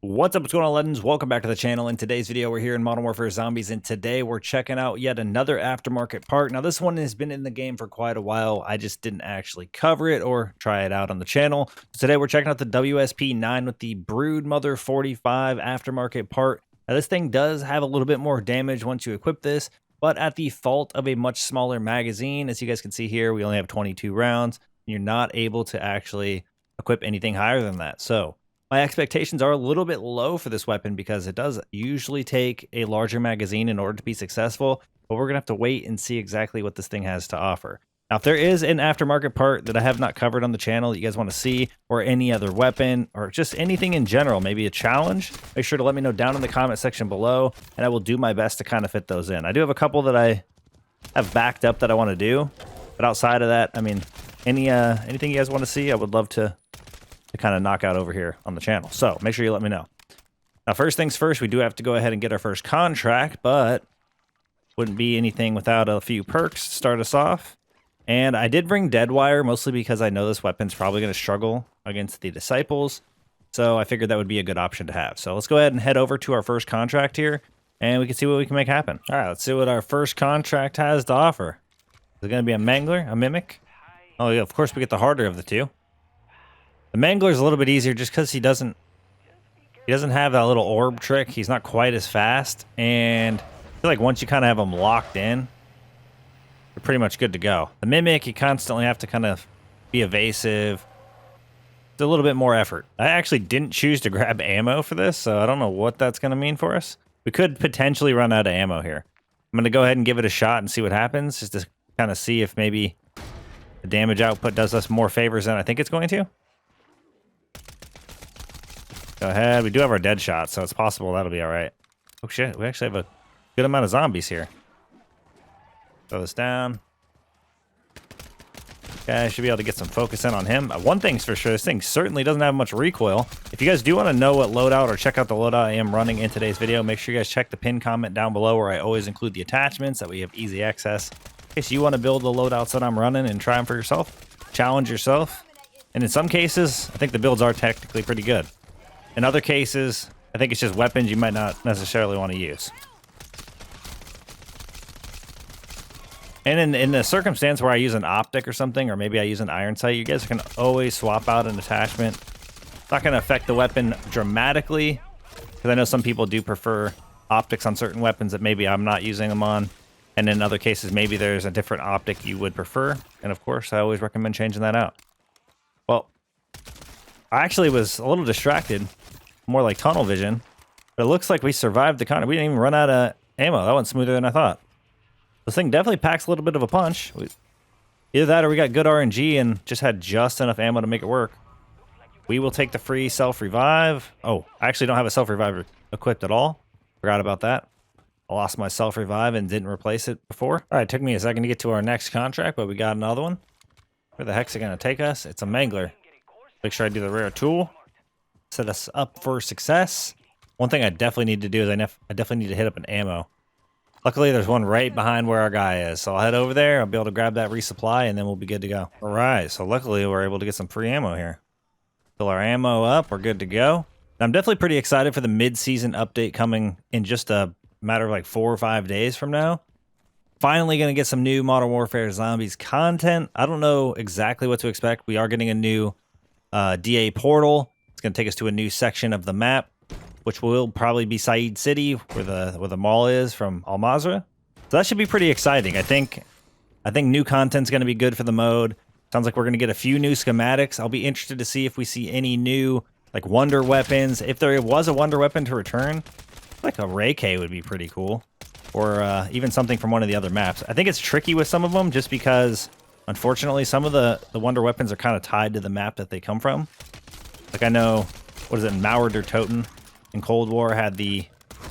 What's up, what's going on, legends? Welcome back to the channel. In today's video, we're here in Modern Warfare Zombies, and today we're checking out yet another aftermarket part. Now, this one has been in the game for quite a while. I just didn't actually cover it or try it out on the channel. So today, we're checking out the WSP-9 with the Broodmother 45 aftermarket part. Now, this thing does have a little bit more damage once you equip this, but at the fault of a much smaller magazine. As you guys can see here, we only have 22 rounds. And you're not able to actually equip anything higher than that. So my expectations are a little bit low for this weapon because it does usually take a larger magazine in order to be successful, but we're going to have to wait and see exactly what this thing has to offer. Now, if there is an aftermarket part that I have not covered on the channel that you guys want to see, or any other weapon, or just anything in general, maybe a challenge, make sure to let me know down in the comment section below, and I will do my best to kind of fit those in. I do have a couple that I have backed up that I want to do, but outside of that, I mean, anything you guys want to see, I would love to kind of knock out over here on the channel. So make sure you let me know. Now, first things first, we do have to go ahead and get our first contract, but wouldn't be anything without a few perks to start us off. And I did bring Deadwire, mostly because I know this weapon's probably going to struggle against the Disciples. So I figured that would be a good option to have. So let's go ahead and head over to our first contract here, and we can see what we can make happen. All right, let's see what our first contract has to offer. Is it going to be a Mangler, a Mimic? Oh, yeah, of course we get the harder of the two. The Mangler's a little bit easier just because he doesn't have that little orb trick. He's not quite as fast, and I feel like once you kind of have him locked in, you're pretty much good to go. The Mimic, you constantly have to kind of be evasive. It's a little bit more effort. I actually didn't choose to grab ammo for this, so I don't know what that's going to mean for us. We could potentially run out of ammo here. I'm going to go ahead and give it a shot and see what happens, just to kind of see if maybe the damage output does us more favors than I think it's going to. Go ahead. We do have our dead shot, so it's possible that'll be all right. Oh, shit. We actually have a good amount of zombies here. Throw this down. Okay, I should be able to get some focus in on him. One thing's for sure, this thing certainly doesn't have much recoil. If you guys do want to know what loadout or check out the loadout I am running in today's video, make sure you guys check the pinned comment down below where I always include the attachments that we have easy access. In case you want to build the loadouts that I'm running and try them for yourself, challenge yourself. And in some cases, I think the builds are technically pretty good. In other cases, I think it's just weapons you might not necessarily want to use. And in the circumstance where I use an optic or something, or maybe I use an iron sight, you guys can always swap out an attachment. It's not going to affect the weapon dramatically, because I know some people do prefer optics on certain weapons that maybe I'm not using them on. And in other cases, maybe there's a different optic you would prefer. And of course, I always recommend changing that out. Well, I actually was a little distracted, more like tunnel vision, but it looks like we survived the contract. We didn't even run out of ammo. That went smoother than I thought. This thing definitely packs a little bit of a punch. Either that or we got good RNG and just had just enough ammo to make it work. We will take the free self-revive. Oh, I actually don't have a self-revive equipped at all. Forgot about that. I lost my self-revive and didn't replace it before. All right, it took me a second to get to our next contract, but we got another one. Where the heck's it going to take us? It's a Mangler. Make sure I do the rare tool. Set us up for success. One thing I definitely need to do is I definitely need to hit up an ammo. Luckily, there's one right behind where our guy is. So I'll head over there. I'll be able to grab that resupply, and then we'll be good to go. All right. So luckily, we're able to get some free ammo here. Fill our ammo up. We're good to go. I'm definitely pretty excited for the mid-season update coming in just a matter of like 4 or 5 days from now. Finally going to get some new Modern Warfare Zombies content. I don't know exactly what to expect. We are getting a new DA portal. It's going to take us to a new section of the map, which will probably be Said City, where the mall is from Al Mazrah. So that should be pretty exciting. I think new content's going to be good for the mode. Sounds like we're going to get a few new schematics. I'll be interested to see if we see any new like wonder weapons. If there was a wonder weapon to return, like a Ray K would be pretty cool, or even something from one of the other maps. I think it's tricky with some of them just because, unfortunately, some of the wonder weapons are kind of tied to the map that they come from. Like I know, what is it, Mauer der Toten in Cold War had the, I'm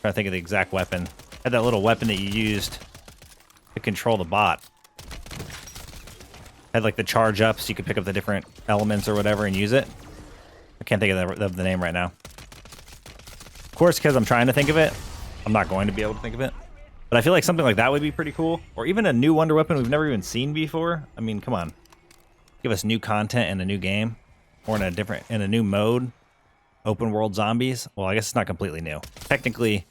trying to think of the exact weapon, had that little weapon that you used to control the bot. Had like the charge up so you could pick up the different elements or whatever and use it. I can't think of the name right now. Of course, because I'm trying to think of it, I'm not going to be able to think of it. But I feel like something like that would be pretty cool. Or even a new wonder weapon we've never even seen before. I mean, come on. Give us new content in a new game. Or in a new mode. open world zombies. Well, I guess it's not completely new. Technically,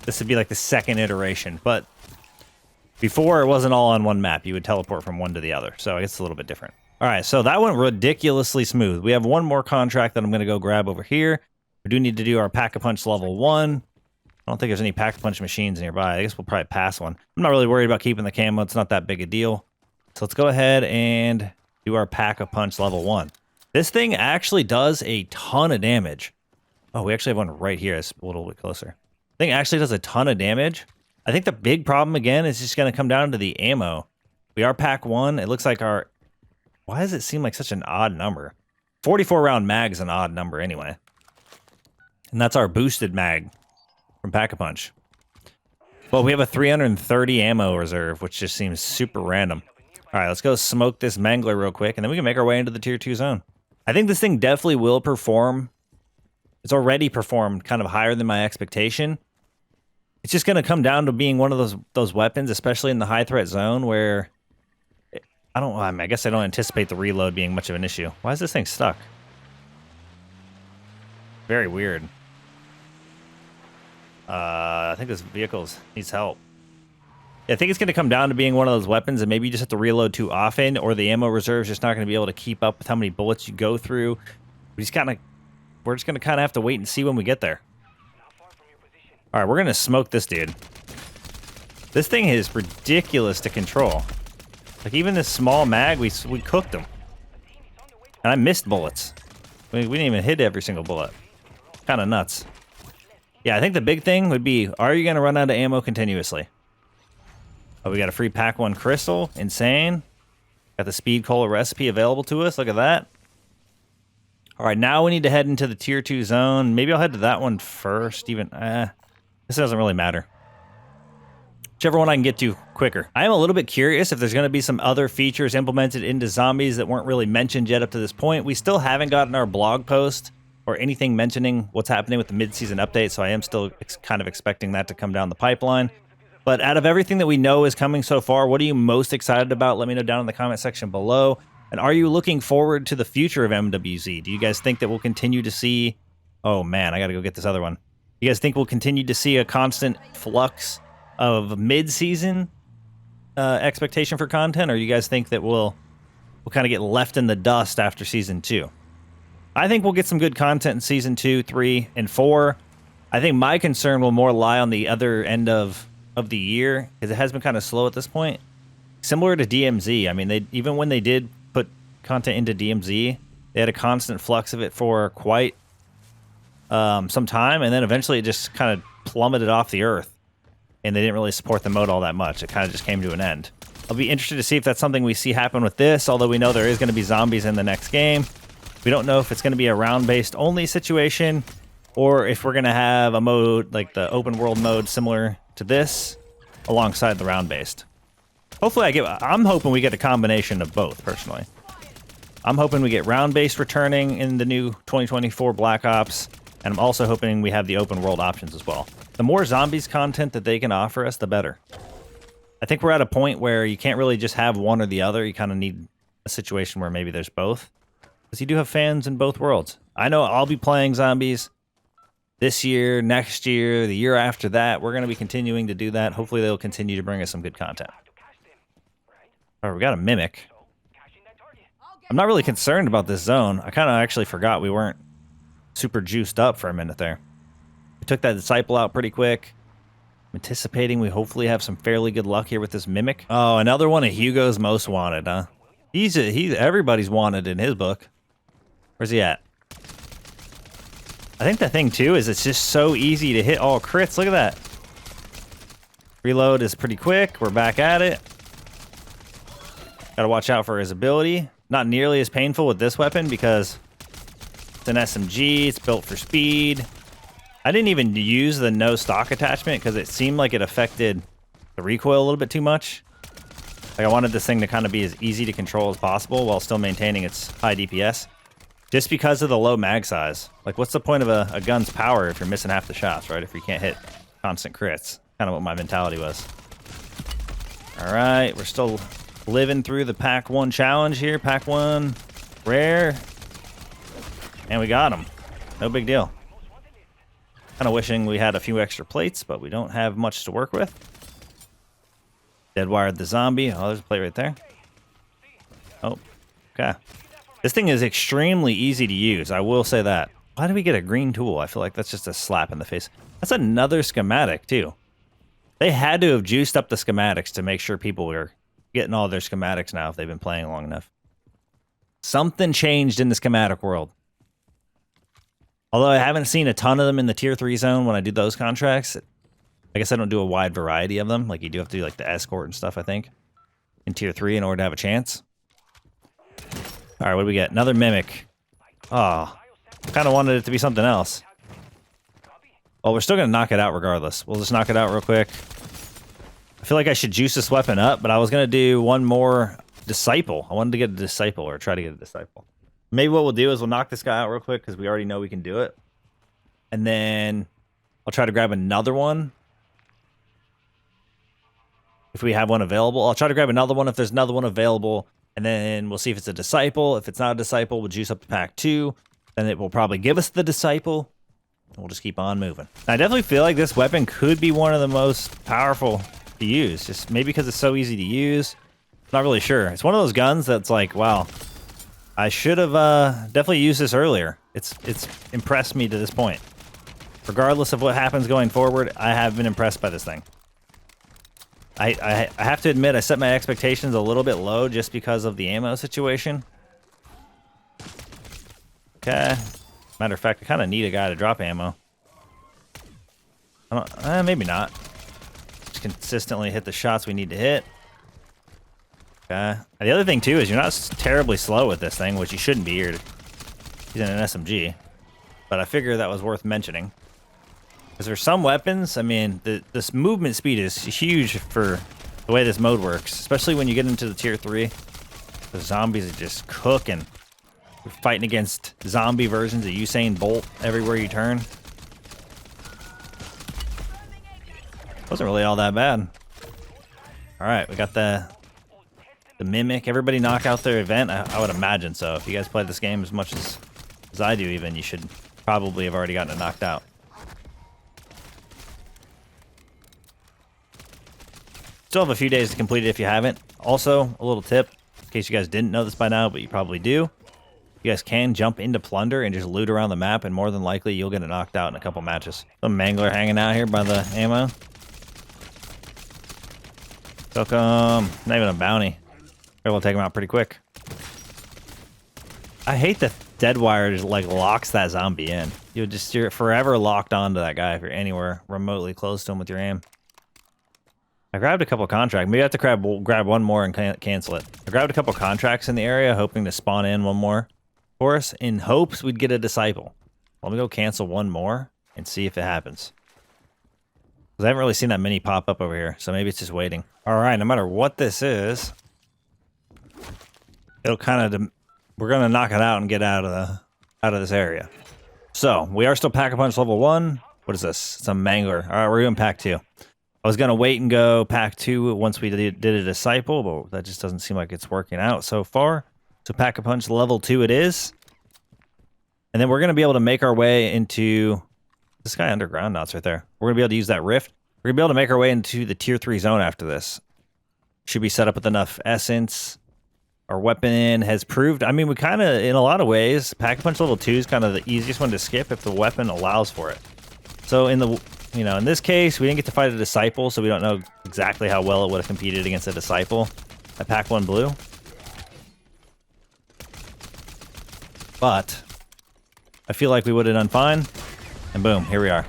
this would be like the second iteration, but before it wasn't all on one map. You would teleport from one to the other, so I guess it's a little bit different. All right, so that went ridiculously smooth. We have one more contract that I'm going to go grab over here. We do need to do our Pack-a-Punch level 1. I don't think there's any Pack-a-Punch machines nearby. I guess we'll probably pass one. I'm not really worried about keeping the camo. It's not that big a deal. So let's go ahead and do our Pack-a-Punch level 1. This thing actually does a ton of damage. Oh, we actually have one right here. It's a little bit closer. Thing actually does a ton of damage. I think the big problem, again, is just going to come down to the ammo. We are pack 1. It looks like our... Why does it seem like such an odd number? 44 round mag is an odd number anyway. And that's our boosted mag from Pack-a-Punch. Well, we have a 330 ammo reserve, which just seems super random. All right, let's go smoke this Mangler real quick, and then we can make our way into the tier 2 zone. I think this thing definitely will perform. It's already performed kind of higher than my expectation. It's just going to come down to being one of those weapons, especially in the high threat zone, where I guess I don't anticipate the reload being much of an issue. Why is this thing stuck? Very weird. I think this vehicle needs help. Yeah, I think it's going to come down to being one of those weapons, and maybe you just have to reload too often, or the ammo reserve is just not going to be able to keep up with how many bullets you go through. We're just going to kind of have to wait and see when we get there. All right, we're going to smoke this dude. This thing is ridiculous to control. Like, even this small mag, we cooked him. And I missed bullets. We didn't even hit every single bullet. Kind of nuts. Yeah, I think the big thing would be, are you going to run out of ammo continuously? Oh, we got a free pack 1 crystal. Insane. Got the speed cola recipe available to us. Look at that. All right, now we need to head into the tier 2 zone. Maybe I'll head to that one first. This doesn't really matter. Whichever one I can get to quicker. I am a little bit curious if there's going to be some other features implemented into zombies that weren't really mentioned yet up to this point. We still haven't gotten our blog post or anything mentioning what's happening with the mid-season update, so I am still kind of expecting that to come down the pipeline. But out of everything that we know is coming so far, what are you most excited about? Let me know down in the comment section below. And are you looking forward to the future of MWZ? Do you guys think that we'll continue to see... Oh man, I gotta go get this other one. You guys think we'll continue to see a constant flux of mid-season expectation for content, or you guys think that we'll kind of get left in the dust after Season 2? I think we'll get some good content in Season 2, 3, and 4. I think my concern will more lie on the other end of the year, because it has been kind of slow at this point. Similar to DMZ. I mean, even when they did put content into DMZ, they had a constant flux of it for quite some time, and then eventually it just kind of plummeted off the earth, and they didn't really support the mode all that much. It kind of just came to an end. I'll be interested to see if that's something we see happen with this, although we know there is going to be zombies in the next game. We don't know if it's going to be a round-based only situation, or if we're going to have a mode like the open world mode similar to this alongside the round-based. Hopefully I'm hoping we get a combination of both, personally. I'm hoping we get round-based returning in the new 2024 Black Ops, and I'm also hoping we have the open world options as well. The more zombies content that they can offer us, the better. I think we're at a point where you can't really just have one or the other. You kind of need a situation where maybe there's both. Because you do have fans in both worlds. I know I'll be playing zombies this year, next year, the year after that. We're going to be continuing to do that. Hopefully they'll continue to bring us some good content. All right, we got a Mimic. I'm not really concerned about this zone. I kind of actually forgot we weren't super juiced up for a minute there. We took that Disciple out pretty quick. I'm anticipating we hopefully have some fairly good luck here with this Mimic. Oh, another one of Hugo's most wanted, huh? He's everybody's wanted in his book. Where's he at? I think the thing, too, is it's just so easy to hit all crits. Look at that. Reload is pretty quick. We're back at it. Gotta watch out for his ability. Not nearly as painful with this weapon because it's an SMG. It's built for speed. I didn't even use the no stock attachment because it seemed like it affected the recoil a little bit too much. Like, I wanted this thing to kind of be as easy to control as possible while still maintaining its high DPS. Just because of the low mag size. Like, what's the point of a gun's power if you're missing half the shots, right? If you can't hit constant crits. Kind of what my mentality was. All right, we're still living through the Pack 1 challenge here. Pack 1 rare. And we got him. No big deal. Kind of wishing we had a few extra plates, but we don't have much to work with. Dead wired the zombie. Oh, there's a plate right there. Oh, okay. This thing is extremely easy to use. I will say that. Why did we get a green tool? I feel like that's just a slap in the face. That's another schematic, too. They had to have juiced up the schematics to make sure people were getting all their schematics now if they've been playing long enough. Something changed in the schematic world. Although I haven't seen a ton of them in the tier 3 zone when I do those contracts. I guess I don't do a wide variety of them. Like you do have to do like the escort and stuff, I think. In tier 3 in order to have a chance. Alright, what do we get? Another mimic. Oh, kind of wanted it to be something else. Well, we're still going to knock it out regardless. We'll just knock it out real quick. I feel like I should juice this weapon up, but I was going to do one more disciple. I wanted to get a disciple or try to get a disciple. Maybe what we'll do is we'll knock this guy out real quick because we already know we can do it. And then I'll try to grab another one. If we have one available. I'll try to grab another one if there's another one available. And then we'll see if it's a disciple. If it's not a disciple, we'll juice up to pack 2. Then it will probably give us the disciple. And we'll just keep on moving. I definitely feel like this weapon could be one of the most powerful to use. Just maybe because it's so easy to use. Not really sure. It's one of those guns that's like, wow. I should have definitely used this earlier. It's impressed me to this point. Regardless of what happens going forward, I have been impressed by this thing. I have to admit, I set my expectations a little bit low just because of the ammo situation. Okay. Matter of fact, I kind of need a guy to drop ammo. Maybe not. Just consistently hit the shots we need to hit. Okay. The other thing, too, is you're not terribly slow with this thing, which you shouldn't be. You're using an SMG. But I figure that was worth mentioning. Because for some weapons, I mean, this movement speed is huge for the way this mode works. Especially when you get into the tier 3. The zombies are just cooking. You're fighting against zombie versions of Usain Bolt everywhere you turn. Wasn't really all that bad. Alright, we got the mimic. Everybody knock out their event? I would imagine so. If you guys played this game as much as I do even, you should probably have already gotten it knocked out. Still have a few days to complete it if you haven't. Also, a little tip, in case you guys didn't know this by now, but you probably do. You guys can jump into plunder and just loot around the map, and more than likely you'll get it knocked out in a couple matches. Some mangler hanging out here by the ammo. Took him. Not even a bounty. We'll take him out pretty quick. I hate that dead wire just like locks that zombie in. You're forever locked onto that guy if you're anywhere remotely close to him with your aim. I grabbed a couple contracts. Maybe I have to grab one more and cancel it. I grabbed a couple contracts in the area, hoping to spawn in one more for us, in hopes we'd get a disciple. Let me go cancel one more and see if it happens. Because I haven't really seen that many pop up over here, so maybe it's just waiting. Alright, no matter what this is, it'll kind of... We're going to knock it out and get out of this area. So, we are still Pack-a-Punch level 1. What is this? Some mangler. Alright, we're doing pack 2. I was going to wait and go pack 2 once we did a disciple, but that just doesn't seem like it's working out so far. So Pack-a-Punch level 2 it is. And then we're going to be able to make our way into... This guy underground knots right there. We're going to be able to use that rift. We're going to be able to make our way into the tier 3 zone after this. Should be set up with enough essence. Our weapon has proved... I mean, we kind of, in a lot of ways, Pack-a-Punch level 2 is kind of the easiest one to skip if the weapon allows for it. So in the... You know, in this case, we didn't get to fight a disciple, so we don't know exactly how well it would have competed against a disciple at Pack 1 Blue. But I feel like we would have done fine. And boom, here we are.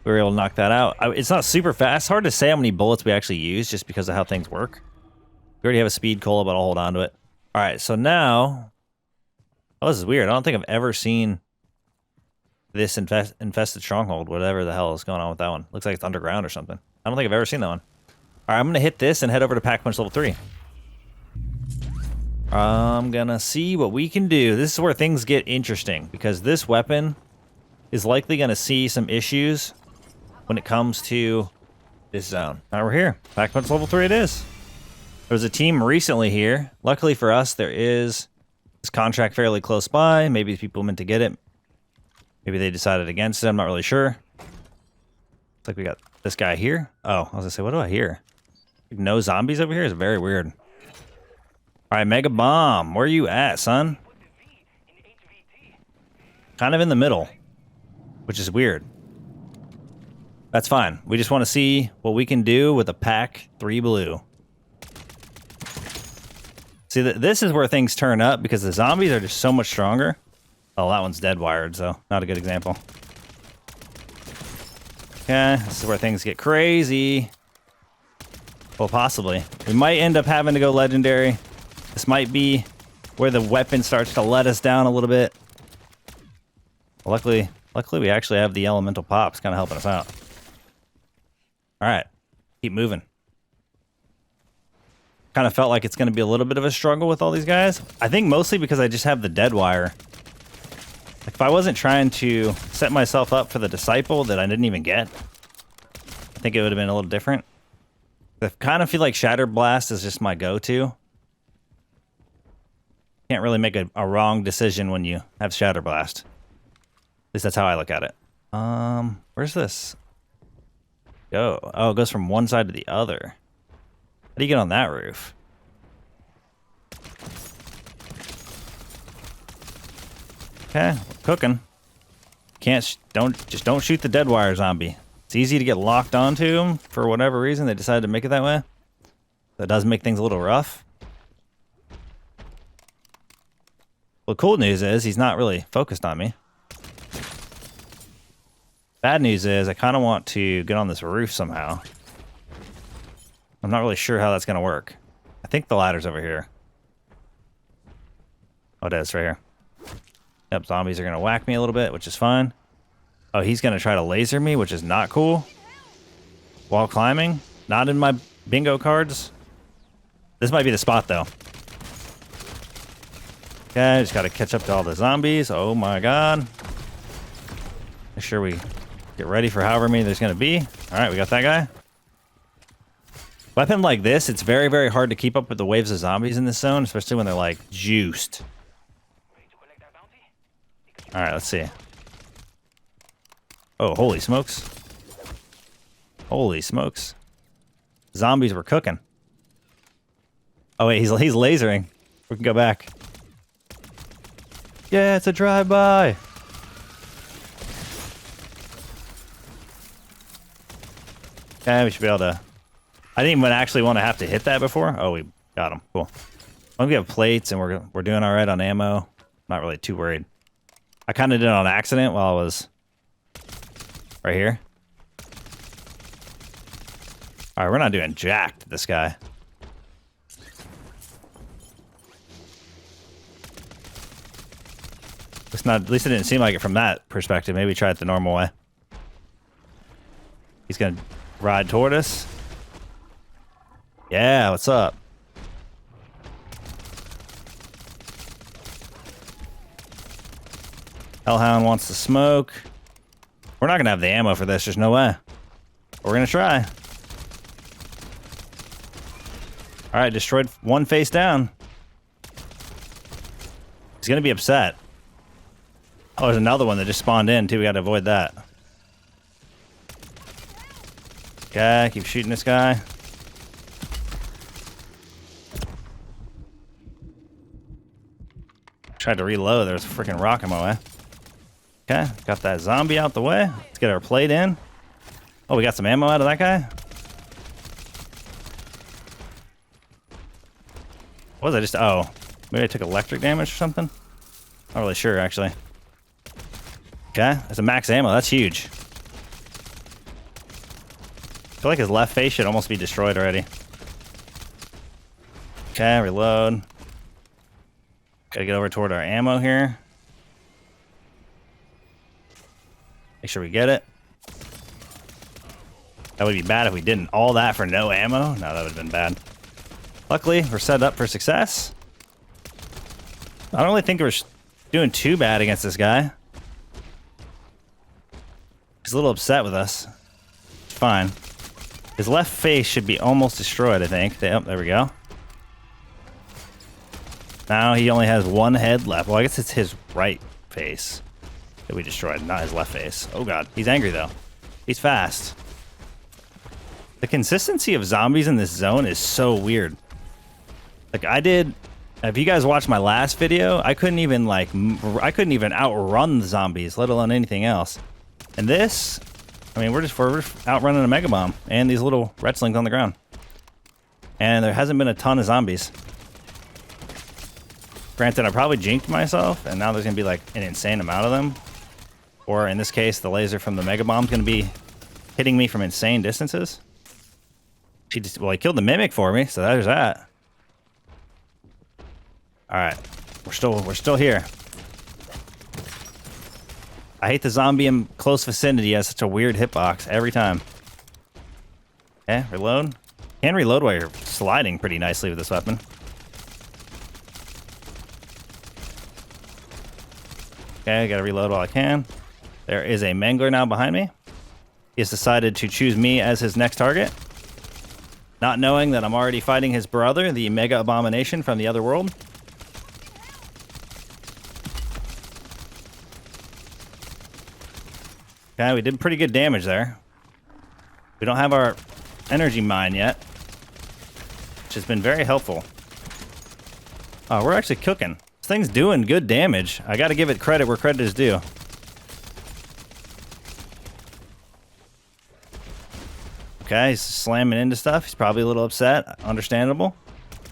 We were able to knock that out. It's not super fast. It's hard to say how many bullets we actually use just because of how things work. We already have a speed cola, but I'll hold on to it. All right, so now... Oh, this is weird. I don't think I've ever seen... this infested stronghold, whatever the hell is going on with that one. Looks like it's underground or something. I don't think I've ever seen that one. Alright, I'm going to hit this and head over to Pack-a-Punch level 3. I'm going to see what we can do. This is where things get interesting, because this weapon is likely going to see some issues when it comes to this zone. Alright, we're here. Pack-a-Punch level 3 it is. There was a team recently here. Luckily for us, there is this contract fairly close by. Maybe people meant to get it. Maybe they decided against it. I'm not really sure. Looks like we got this guy here. Oh, I was gonna say, what do I hear? No zombies over here is very weird. All right, Mega Bomb, where are you at, son? Kind of in the middle, which is weird. That's fine. We just want to see what we can do with a pack 3 blue. See, this is where things turn up because the zombies are just so much stronger. Oh, that one's dead wired, so not a good example. Okay, this is where things get crazy. Well, possibly. We might end up having to go legendary. This might be where the weapon starts to let us down a little bit. Well, luckily we actually have the elemental pops kind of helping us out. All right, keep moving. Kind of felt like it's going to be a little bit of a struggle with all these guys. I think mostly because I just have the dead wire. Like if I wasn't trying to set myself up for the disciple that I didn't even get, I think it would have been a little different. I kind of feel like Shatter Blast is just my go-to. Can't really make a wrong decision when you have Shatter Blast. At least that's how I look at it. Where's this? Go. Oh, it goes from one side to the other. How do you get on that roof? Okay, we're cooking. Just don't shoot the dead wire zombie. It's easy to get locked onto him for whatever reason. They decided to make it that way. That does make things a little rough. Well, the cool news is he's not really focused on me. Bad news is I kind of want to get on this roof somehow. I'm not really sure how that's going to work. I think the ladder's over here. Oh, it is right here. Yep, zombies are going to whack me a little bit, which is fine. Oh, he's going to try to laser me, which is not cool. While climbing. Not in my bingo cards. This might be the spot, though. Okay, just got to catch up to all the zombies. Oh, my God. Make sure we get ready for however many there's going to be. All right, we got that guy. Weapon like this, it's very, very hard to keep up with the waves of zombies in this zone, especially when they're, like, juiced. All right, let's see. Oh, holy smokes. Holy smokes. Zombies were cooking. Oh, wait, he's lasering. We can go back. Yeah, it's a drive-by. Okay, we should be able to... I didn't even actually want to have to hit that before. Oh, we got him. Cool. Well, we have plates, and we're doing all right on ammo. Not really too worried. I kind of did it on accident while I was right here. All right, we're not doing jack to this guy. At least it didn't seem like it from that perspective. Maybe try it the normal way. He's gonna ride toward us. Yeah, what's up? Hellhound wants to smoke. We're not gonna have the ammo for this, there's no way. We're gonna try. Alright, destroyed one face down. He's gonna be upset. Oh, there's another one that just spawned in too, we gotta avoid that. Okay, keep shooting this guy. Tried to reload, there's a freaking rock in my way. Okay, got that zombie out the way. Let's get our plate in. Oh, we got some ammo out of that guy. What was I just... Oh, maybe I took electric damage or something? Not really sure, actually. Okay, that's a max ammo. That's huge. I feel like his left face should almost be destroyed already. Okay, reload. Gotta get over toward our ammo here. Make sure we get it. That would be bad if we didn't. All that for no ammo? No, that would have been bad. Luckily, we're set up for success. I don't really think we're doing too bad against this guy. He's a little upset with us. It's fine. His left face should be almost destroyed, I think. Yep, there we go. Now he only has one head left. Well, I guess it's his right face. that we destroyed, not his left face. Oh god, he's angry though. He's fast. The consistency of zombies in this zone is so weird. Like if you guys watched my last video, I couldn't even outrun the zombies, let alone anything else. And this, I mean, we're just outrunning a mega bomb and these little red slings on the ground. And there hasn't been a ton of zombies. Granted, I probably jinked myself, and now there's gonna be like an insane amount of them. Or in this case, the laser from the mega bomb's gonna be hitting me from insane distances. He killed the mimic for me, so there's that. All right, we're still here. I hate the zombie in close vicinity. He has such a weird hitbox every time. Okay, reload. Can reload while you're sliding pretty nicely with this weapon. Okay, I gotta reload while I can. There is a mangler now behind me. He has decided to choose me as his next target, not knowing that I'm already fighting his brother, the mega abomination from the other world. Okay, we did pretty good damage there. We don't have our energy mine yet, which has been very helpful. Oh, we're actually cooking. This thing's doing good damage. I gotta give it credit where credit is due. Okay, he's slamming into stuff. He's probably a little upset. Understandable.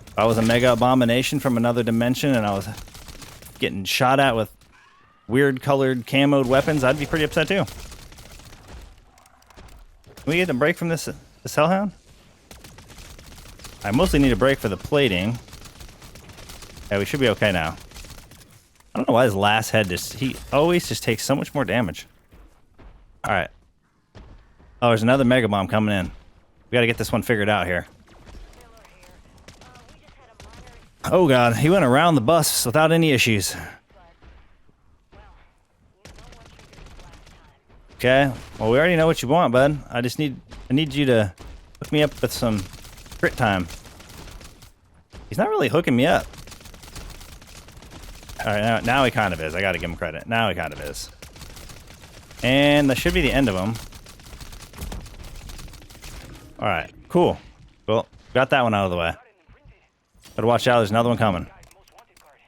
If I was a mega abomination from another dimension and I was getting shot at with weird colored camoed weapons, I'd be pretty upset too. Can we get a break from this hellhound? I mostly need a break for the plating. Yeah, we should be okay now. I don't know why his last head he always just takes so much more damage. All right. Oh, there's another mega bomb coming in. We gotta get this one figured out here. Oh god, he went around the bus without any issues. Okay, well we already know what you want, bud. I need you to hook me up with some crit time. He's not really hooking me up. All right, now he kind of is. I gotta give him credit. Now he kind of is. And that should be the end of him. All right, cool. Well, got that one out of the way. Better watch out, there's another one coming.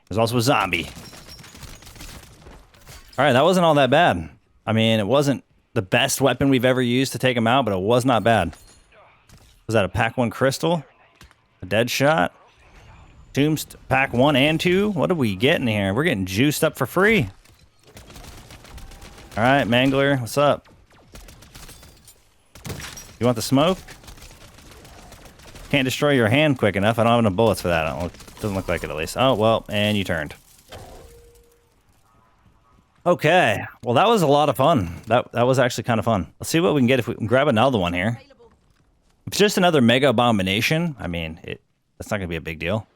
There's also a zombie. All right, that wasn't all that bad. I mean, it wasn't the best weapon we've ever used to take him out, but it was not bad. Was that a pack 1 crystal? A dead shot? Tombs pack 1 and 2? What are we getting here? We're getting juiced up for free. All right, Mangler, what's up? You want the smoke? Can't destroy your hand quick enough. I don't have enough bullets for that. Doesn't look like it at least. Oh, well, and you turned. Okay, well that was a lot of fun. That was actually kind of fun. Let's see what we can get if we can grab another one here. If it's just another mega abomination, I mean, that's not gonna be a big deal.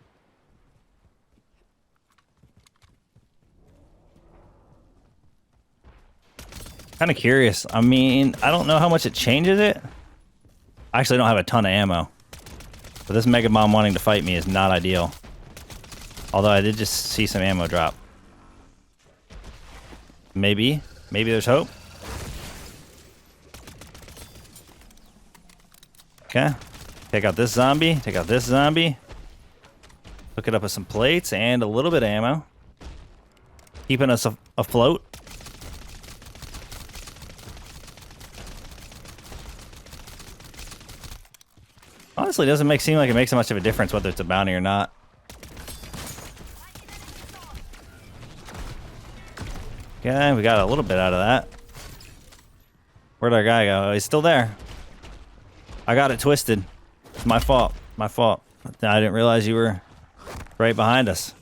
Kind of curious. I mean, I don't know how much it changes it. I actually don't have a ton of ammo. But this mega bomb wanting to fight me is not ideal. Although I did just see some ammo drop. Maybe there's hope. Okay. Take out this zombie. Take out this zombie. Hook it up with some plates and a little bit of ammo. Keeping us afloat. Honestly, it doesn't seem like it makes much of a difference whether it's a bounty or not. Okay, we got a little bit out of that. Where'd our guy go? Oh, he's still there. I got it twisted. It's my fault. My fault. I didn't realize you were right behind us.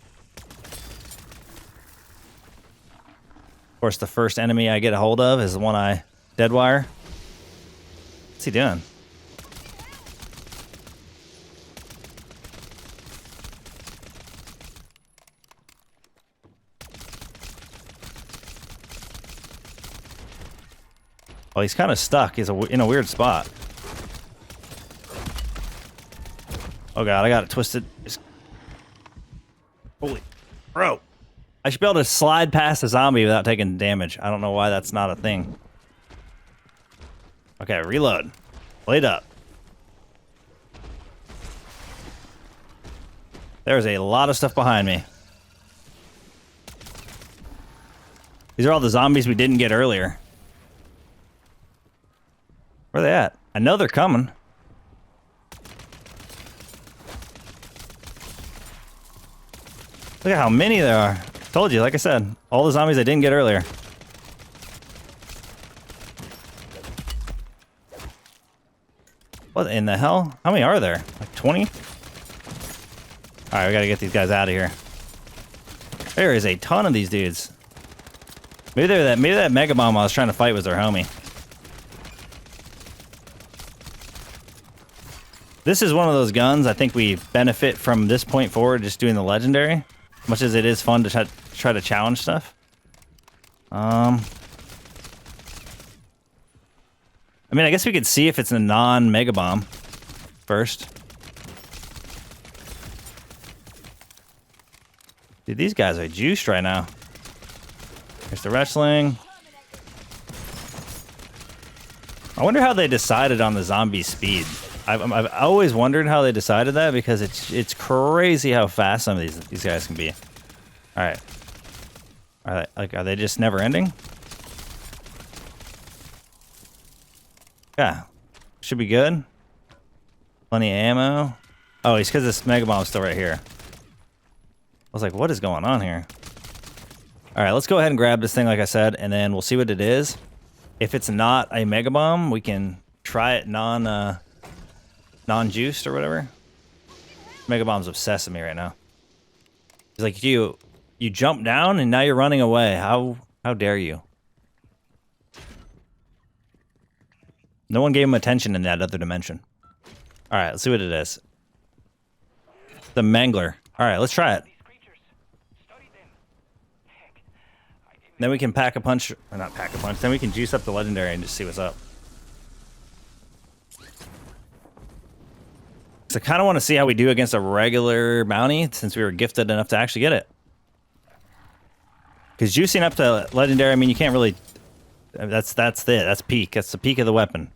Of course, the first enemy I get a hold of is the one I dead wire. What's he doing? Well, he's kind of stuck. He's in a weird spot. Oh god, I got it twisted. Holy, bro! I should be able to slide past a zombie without taking damage. I don't know why that's not a thing. Okay, reload. Blade up. There's a lot of stuff behind me. These are all the zombies we didn't get earlier. Where are they at? I know they're coming. Look at how many there are. Told you, like I said, all the zombies I didn't get earlier. What in the hell? How many are there? Like 20? Alright, we gotta get these guys out of here. There is a ton of these dudes. Maybe that mega bomb I was trying to fight was their homie. This is one of those guns I think we benefit from this point forward just doing the legendary. Much as it is fun to try to challenge stuff. I mean, I guess we could see if it's a non-mega bomb first. Dude, these guys are juiced right now. Here's the wrestling. I wonder how they decided on the zombie speed. I've always wondered how they decided that because it's crazy how fast some of these guys can be. All right. Are they just never ending? Yeah, should be good. Plenty of ammo. Oh, it's because this mega bomb's still right here. I was like, what is going on here? All right, let's go ahead and grab this thing, like I said, and then we'll see what it is. If it's not a mega bomb, we can try it non-juiced or whatever. Mega bomb's obsessed with me right now. He's like, you jumped down and now you're running away. How dare you? No one gave him attention in that other dimension. All right, let's see what it is. The Mangler. All right, let's try it. Then we can pack a punch, or not pack a punch, then we can juice up the legendary and just see what's up. So I kind of want to see how we do against a regular bounty since we were gifted enough to actually get it. Because juicing up to legendary, I mean, you can't really... That's it. That's peak. That's the peak of the weapon.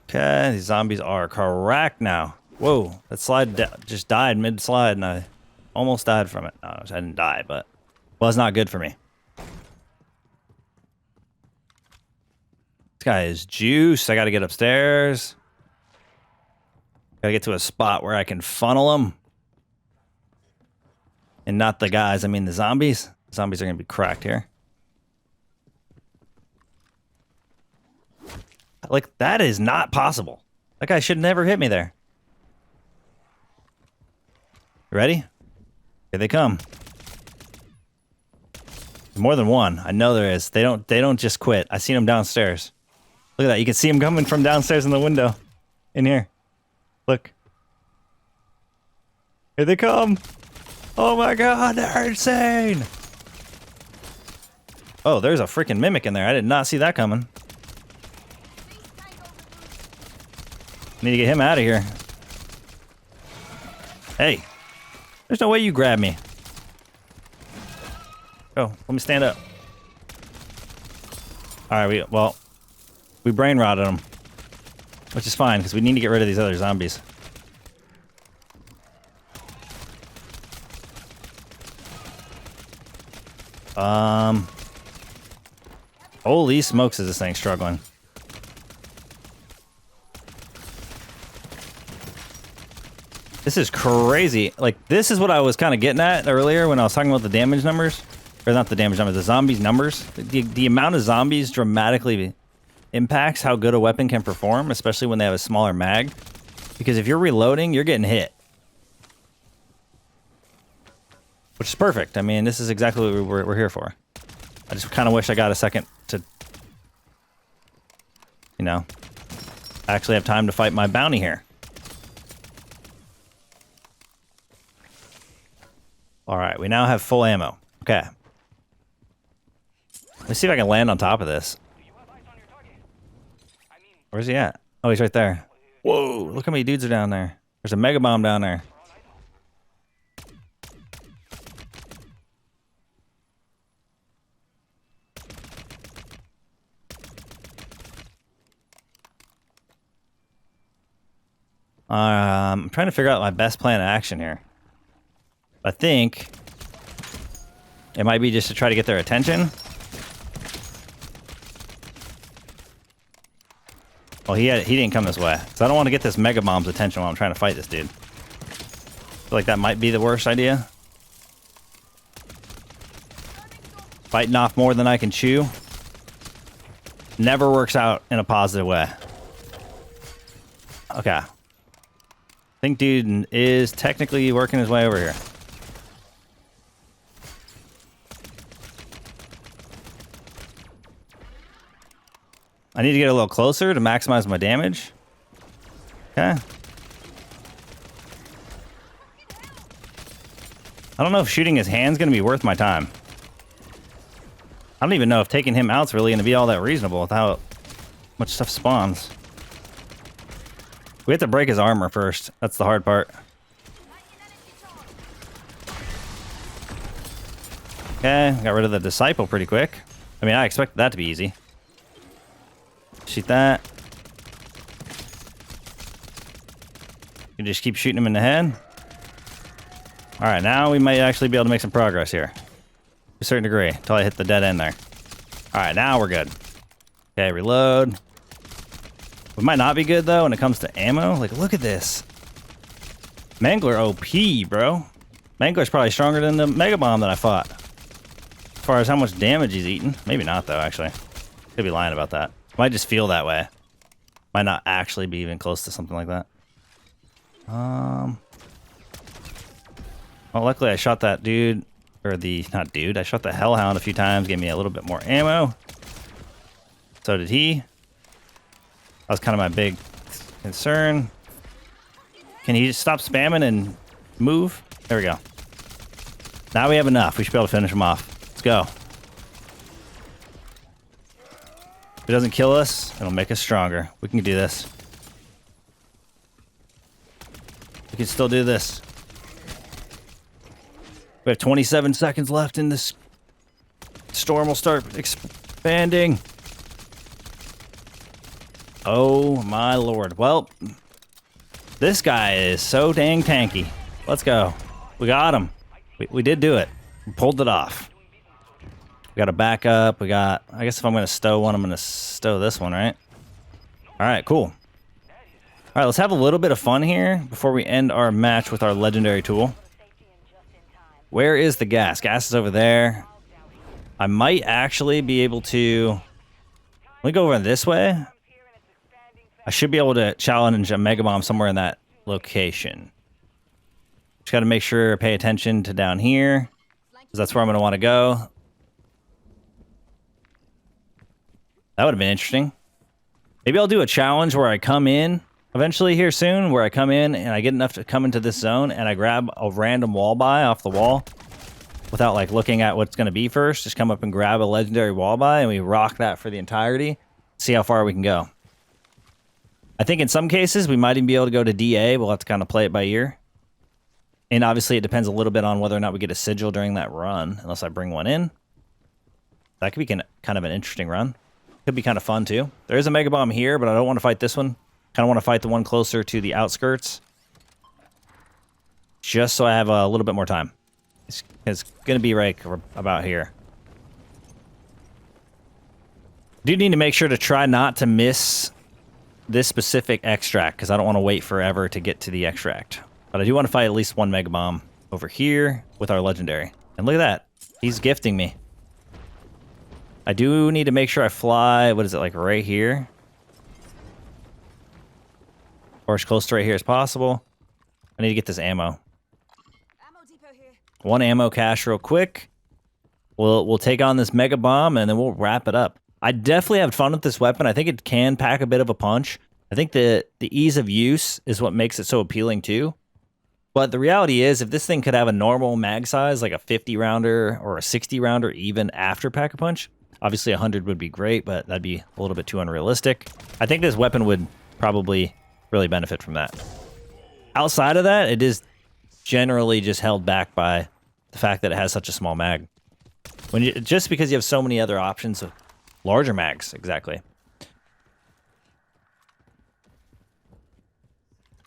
Okay, these zombies are correct now. Whoa, that slide just died mid-slide, and I almost died from it. No, I didn't die, but was not good for me. This guy is juice. I gotta get upstairs. Gotta get to a spot where I can funnel them. And not the guys, I mean the zombies. Zombies are gonna be cracked here. Like, that is not possible. That guy should never hit me there. You ready? Here they come. There's more than one. I know there is. They don't just quit. I seen them downstairs. Look at that. You can see them coming from downstairs in the window. In here. Look. Here they come. Oh my god, they're insane. Oh, there's a freaking mimic in there. I did not see that coming. Need to get him out of here. Hey. There's no way you grab me. Oh, let me stand up. Alright, we brain rotted them. Which is fine, because we need to get rid of these other zombies. Holy smokes, is this thing struggling. This is crazy. Like, this is what I was kind of getting at earlier when I was talking about the damage numbers. Or not the damage numbers, the zombies numbers. The amount of zombies dramatically impacts how good a weapon can perform, especially when they have a smaller mag. Because if you're reloading, you're getting hit. Which is perfect. I mean, this is exactly what we're here for. I just kind of wish I got a second to, you know, actually have time to fight my bounty here. Alright, we now have full ammo. Okay. Let's see if I can land on top of this. Where's he at? Oh, he's right there. Whoa, look how many dudes are down there. There's a mega bomb down there. I'm trying to figure out my best plan of action here. I think it might be just to try to get their attention. Well, he didn't come this way. So I don't want to get this Mega Bomb's attention while I'm trying to fight this dude. I feel like that might be the worst idea. Fighting off more than I can chew never works out in a positive way. Okay. I think dude is technically working his way over here. I need to get a little closer to maximize my damage. Okay. I don't know if shooting his hand's going to be worth my time. I don't even know if taking him out's really going to be all that reasonable with how much stuff spawns. We have to break his armor first. That's the hard part. Okay, got rid of the disciple pretty quick. I mean, I expected that to be easy. Shoot that. You just keep shooting him in the head. Alright, now we might actually be able to make some progress here. To a certain degree, until I hit the dead end there. Alright, now we're good. Okay, reload. We might not be good, though, when it comes to ammo. Like, look at this. Mangler OP, bro. Mangler's probably stronger than the Mega Bomb that I fought. As far as how much damage he's eaten. Maybe not, though, actually. Could be lying about that. Might just feel that way. Might not actually be even close to something like that. Well, luckily I shot that dude, or not dude, I shot the Hellhound a few times, gave me a little bit more ammo. So did he. That was kind of my big concern. Can he just stop spamming and move? There we go. Now we have enough. We should be able to finish him off. Let's go. If it doesn't kill us, it'll make us stronger. We can do this. We can still do this. We have 27 seconds left and this storm will start expanding. Oh my lord. Well, this guy is so dang tanky. Let's go. We got him. We did do it. We pulled it off. We got a backup. We got... I guess if I'm going to stow one, I'm going to stow this one, right? Alright, cool. Alright, let's have a little bit of fun here before we end our match with our legendary tool. Where is the gas? Gas is over there. I might actually be able to... Let me go over this way. I should be able to challenge a Mega Bomb somewhere in that location. Just got to make sure, pay attention to down here. Because that's where I'm going to want to go. That would have been interesting. Maybe I'll do a challenge where I come in eventually here soon, where I come in and I get enough to come into this zone and I grab a random wall buy off the wall without like looking at what's going to be first. Just come up and grab a legendary wall buy and we rock that for the entirety. See how far we can go. I think in some cases we might even be able to go to DA. We'll have to kind of play it by ear. And obviously it depends a little bit on whether or not we get a sigil during that run, unless I bring one in. That could be kind of an interesting run. Could be kind of fun too. There is a Mega Bomb here, but I don't want to fight this one. Kind of want to fight the one closer to the outskirts. Just so I have a little bit more time. It's going to be right about here. Do need to make sure to try not to miss this specific extract, because I don't want to wait forever to get to the extract. But I do want to fight at least one Mega Bomb over here with our legendary. And look at that. He's gifting me. I do need to make sure I fly, what is it, like right here? Or as close to right here as possible. I need to get this ammo. One ammo cache real quick. We'll take on this Mega Bomb and then we'll wrap it up. I definitely have fun with this weapon. I think it can pack a bit of a punch. I think the ease of use is what makes it so appealing too. But the reality is, if this thing could have a normal mag size, like a 50 rounder or a 60 rounder even after Pack-a-Punch, obviously 100 would be great, but that'd be a little bit too unrealistic. I think this weapon would probably really benefit from that. Outside of that, it is generally just held back by the fact that it has such a small mag. Just because you have so many other options of larger mags, exactly.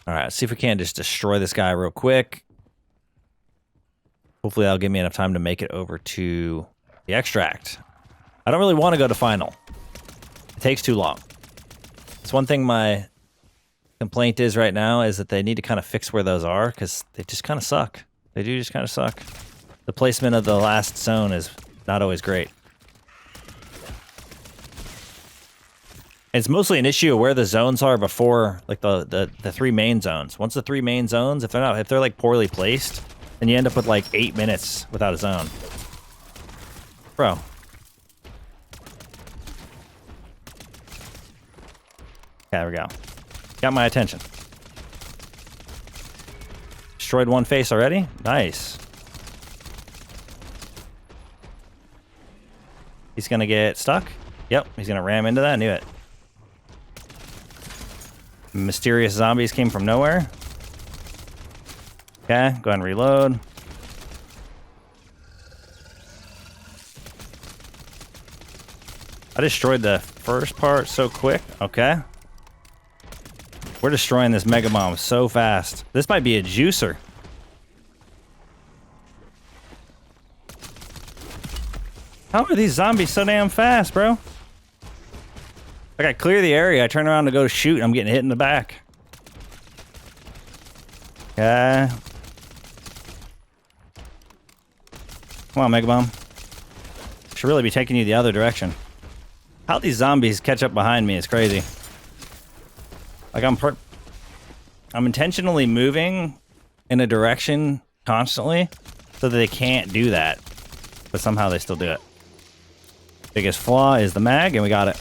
All right, let's see if we can just destroy this guy real quick. Hopefully that'll give me enough time to make it over to the extract. I don't really want to go to final. It takes too long. It's one thing my complaint is right now is that they need to kind of fix where those are because they just kind of suck. They do just kind of suck. The placement of the last zone is not always great. It's mostly an issue of where the zones are before, like the three main zones. Once the three main zones, if they're like poorly placed, then you end up with like 8 minutes without a zone. Bro. There we go. Got my attention. Destroyed one face already? Nice. He's gonna get stuck? Yep, he's gonna ram into that. I knew it. Mysterious zombies came from nowhere. Okay, go ahead and reload. I destroyed the first part so quick. Okay. We're destroying this mega bomb so fast. This might be a juicer. How are these zombies so damn fast, bro? Like I clear the area, I turn around to go shoot, I'm getting hit in the back. Okay. Come on, Mega Bomb. Should really be taking you the other direction. How these zombies catch up behind me is crazy. Like I'm intentionally moving in a direction constantly so that they can't do that. But somehow they still do it. Biggest flaw is the mag, and we got it.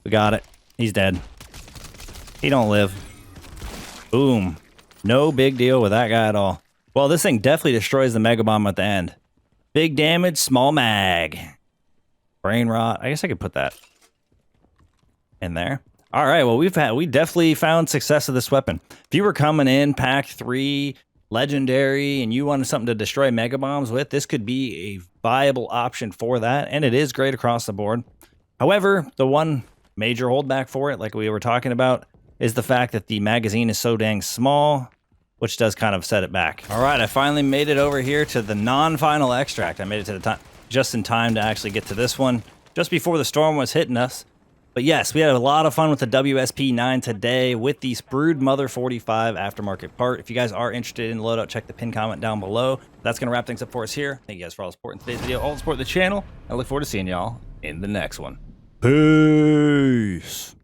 We got it. He's dead. He don't live. Boom. No big deal with that guy at all. Well, this thing definitely destroys the Mega Bomb at the end. Big damage, small mag. Brain rot. I guess I could put that in there. All right, well, we definitely found success with this weapon. If you were coming in pack 3 legendary and you wanted something to destroy mega bombs with, this could be a viable option for that, and it is great across the board. However, the one major holdback for it, like we were talking about, is the fact that the magazine is so dang small, which does kind of set it back. All right, I finally made it over here to the non-final extract. I made it to the time just in time to actually get to this one just before the storm was hitting us. But yes, we had a lot of fun with the WSP-9 today with the Broodmother 45 aftermarket part. If you guys are interested in the loadout, check the pinned comment down below. That's going to wrap things up for us here. Thank you guys for all the support in today's video, all the support of the channel. I look forward to seeing y'all in the next one. Peace.